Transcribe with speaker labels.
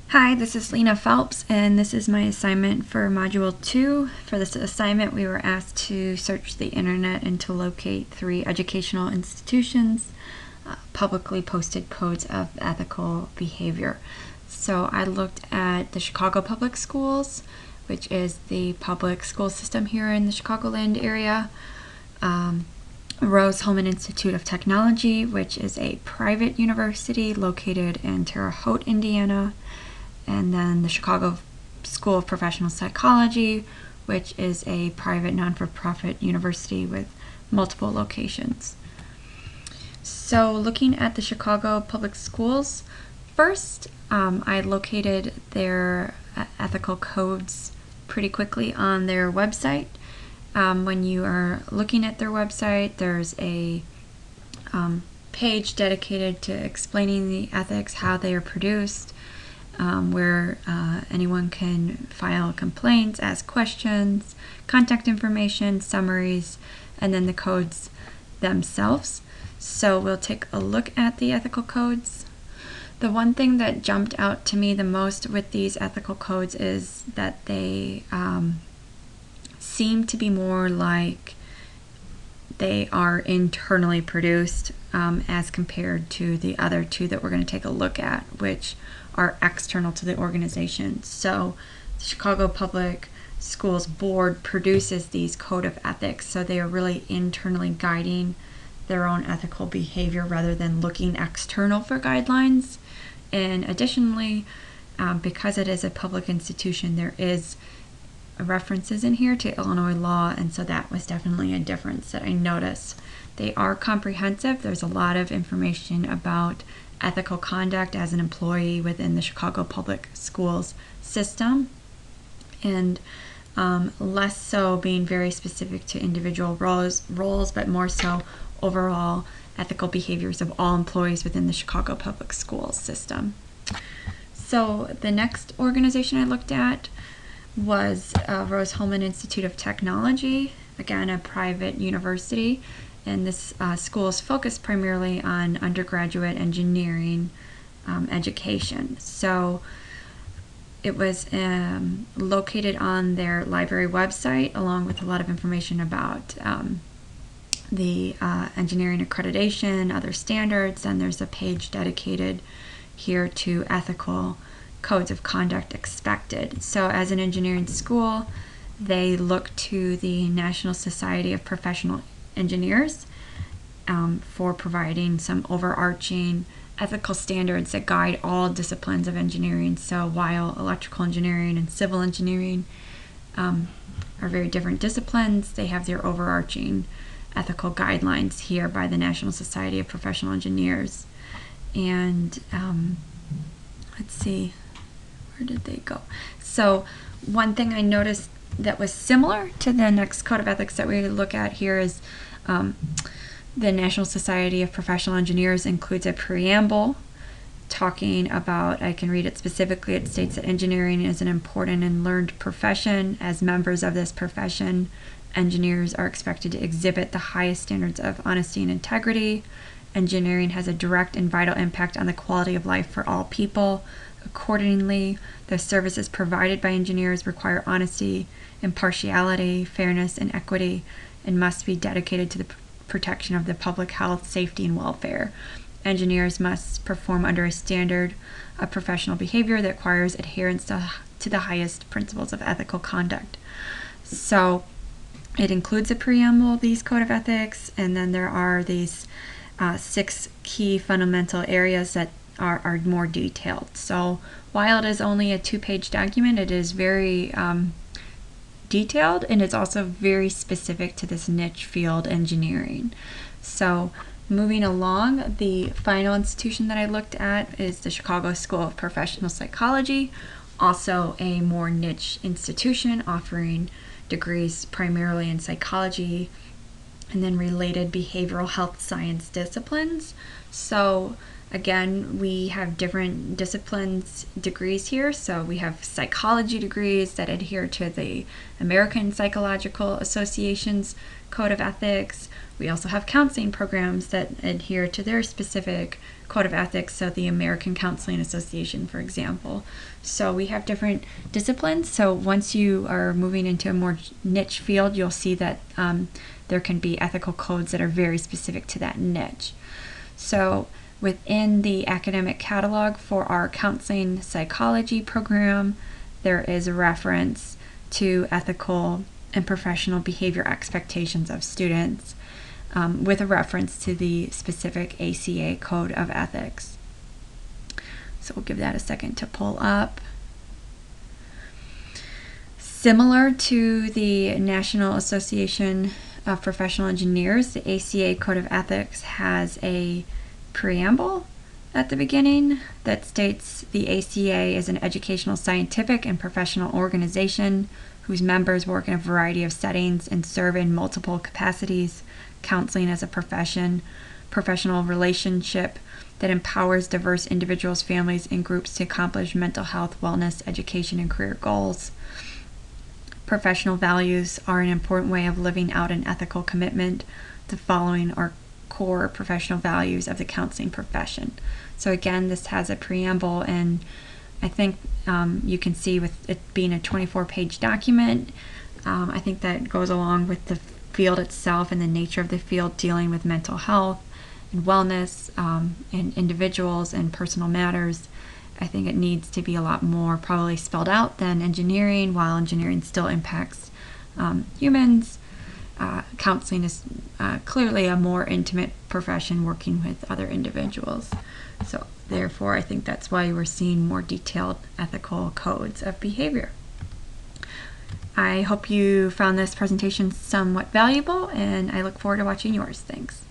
Speaker 1: Hi, this is Lena Phelps, and this is my assignment for Module 2. For this assignment, we were asked to search the internet and to locate 3 educational institutions' publicly posted codes of ethical behavior. So I looked at the Chicago Public Schools, which is the public school system here in the Chicagoland area. Rose-Hulman Institute of Technology, which is a private university located in Terre Haute, Indiana. And then the Chicago School of Professional Psychology, which is a private non-for-profit university with multiple locations. So looking at the Chicago Public Schools, first I located their ethical codes pretty quickly on their website. When you are looking at their website, there's a page dedicated to explaining the ethics, how they are produced, where anyone can file complaints, ask questions, contact information, summaries, and then the codes themselves. So we'll take a look at the ethical codes. The one thing that jumped out to me the most with these ethical codes is that they seem to be more like they are internally produced as compared to the other 2 that we're going to take a look at, which are external to the organization. So the Chicago Public Schools Board produces these code of ethics, so they are really internally guiding their own ethical behavior rather than looking external for guidelines. And additionally, because it is a public institution, there is references in here to Illinois law, and so that was definitely a difference that I noticed. They are comprehensive. There's a lot of information about ethical conduct as an employee within the Chicago Public Schools system, and less so being very specific to individual roles, but more so overall ethical behaviors of all employees within the Chicago Public Schools system. So the next organization I looked at was Rose-Hulman Institute of Technology, again a private university, and this school is focused primarily on undergraduate engineering education. So it was located on their library website, along with a lot of information about the engineering accreditation, other standards, and there's a page dedicated here to ethical codes of conduct expected. So as an engineering school, they look to the National Society of Professional Engineers for providing some overarching ethical standards that guide all disciplines of engineering. So while electrical engineering and civil engineering are very different disciplines, they have their overarching ethical guidelines here by the National Society of Professional Engineers. And let's see, where did they go? So one thing I noticed that was similar to the next code of ethics that we look at here is the National Society of Professional Engineers includes a preamble talking about, I can read it specifically, it states that engineering is an important and learned profession. As members of this profession, engineers are expected to exhibit the highest standards of honesty and integrity. Engineering has a direct and vital impact on the quality of life for all people. Accordingly, the services provided by engineers require honesty, impartiality, fairness, and equity, and must be dedicated to the protection of the public health, safety, and welfare. Engineers must perform under a standard of professional behavior that requires adherence to the highest principles of ethical conduct. So it includes a preamble, these code of ethics, and then there are these 6 key fundamental areas that are more detailed. So while it is only a 2-page document, it is very detailed, and it's also very specific to this niche field, engineering. So moving along, the final institution that I looked at is the Chicago School of Professional Psychology, also a more niche institution offering degrees primarily in psychology and then related behavioral health science disciplines. So again, we have different disciplines degrees here. So we have psychology degrees that adhere to the American Psychological Association's Code of Ethics. We also have counseling programs that adhere to their specific code of ethics, so the American Counseling Association, for example. So we have different disciplines. So once you are moving into a more niche field, you'll see that there can be ethical codes that are very specific to that niche. So within the academic catalog for our counseling psychology program, there is a reference to ethical and professional behavior expectations of students, with a reference to the specific ACA Code of Ethics. So we'll give that a second to pull up. Similar to the National Association of Professional Engineers, the ACA Code of Ethics has a preamble at the beginning that states the ACA is an educational, scientific, and professional organization whose members work in a variety of settings and serve in multiple capacities. Counseling as a profession, professional relationship that empowers diverse individuals, families, and groups to accomplish mental health, wellness, education, and career goals. Professional values are an important way of living out an ethical commitment. The following are core professional values of the counseling profession. So again, this has a preamble, and I think you can see with it being a 24-page document, I think that goes along with the field itself and the nature of the field dealing with mental health and wellness and individuals and personal matters. I think it needs to be a lot more probably spelled out than engineering, while engineering still impacts humans. Counseling is clearly a more intimate profession working with other individuals. So therefore, I think that's why we're seeing more detailed ethical codes of behavior. I hope you found this presentation somewhat valuable, and I look forward to watching yours. Thanks.